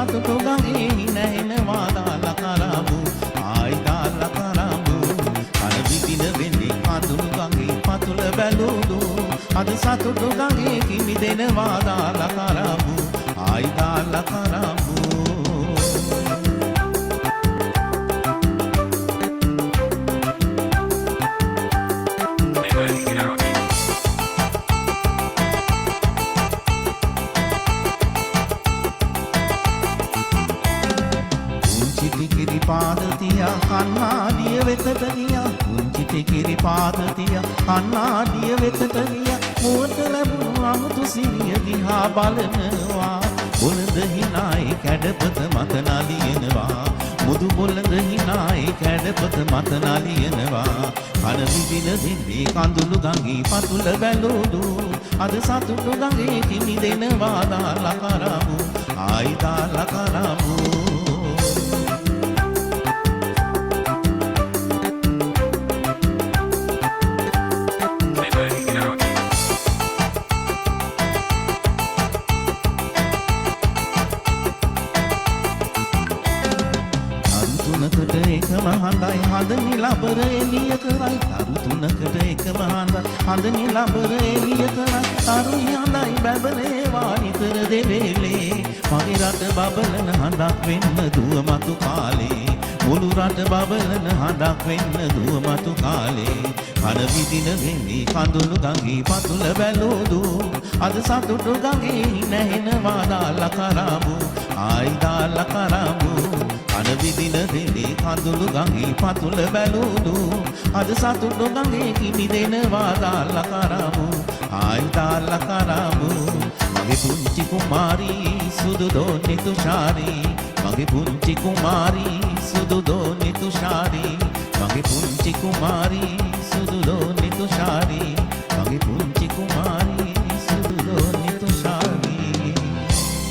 සතුටු ගඟේ නැහෙනවා දාලා කරමු ආයි දාලා කරමු අර විදින වෙන්නේ කඳුළු ගඟේ පතුල බැලුදු අද සතුටු ගඟේ කිමි දෙනවා දාලා කරමු ආයි දාලා කරමු පාදතියා කන්නාඩිය වෙතට ගියා කුංචි ටිකිරි පාදතියා කන්නාඩිය වෙතට ගියා මුවට ලැබුණු අමුතු සිරිය දිහා බලනවා බොළඳ හිනායි කැඩපත මත නලියනවා මුදු බොළඳ හිනායි කැඩපත මත නලියනවා කන විදින දෙන්නේ කඳුළු ගඟේ පතුල බැලුදු අද සතුටු ගඟේ කිමි දෙනවා දාලා කරමු ආයි දාලා කරමු තුනකට එකම හඳයි හඳ නිලබර එළිය කරයි තරු තුනකට එකම හඳයි හඳ නිලබර එළිය කරයි තරු හඳයි බැබලේ වානිතර දෙවේලේ මගේ රට බබලන හඳක් වෙන්න දුව මතු කාලේ මුළු රට බබලන හඳක් වෙන්න දුව මතු කාලේ කන විදින වෙන්නේ කඳුළු ගඟේ පතුල බැලුදු අද සතුටු ගඟේ නැහෙනවා දාලා කරමු ආයි දාලා කරමු අන විදින දෙනේ කඳුළු ගඟේ පතුල බැලුදු අද සතුටු ගඟේ කිමි දෙනවා දාලා කරමු ආයි දාලා කරමු මගේ පුංචි කුමාරී සුදු දෝනි තුෂාරී මගේ පුංචි කුමාරී සුදු දෝනි තුෂාරී මගේ පුංචි කුමාරී සුදු දෝනි තුෂාරී මගේ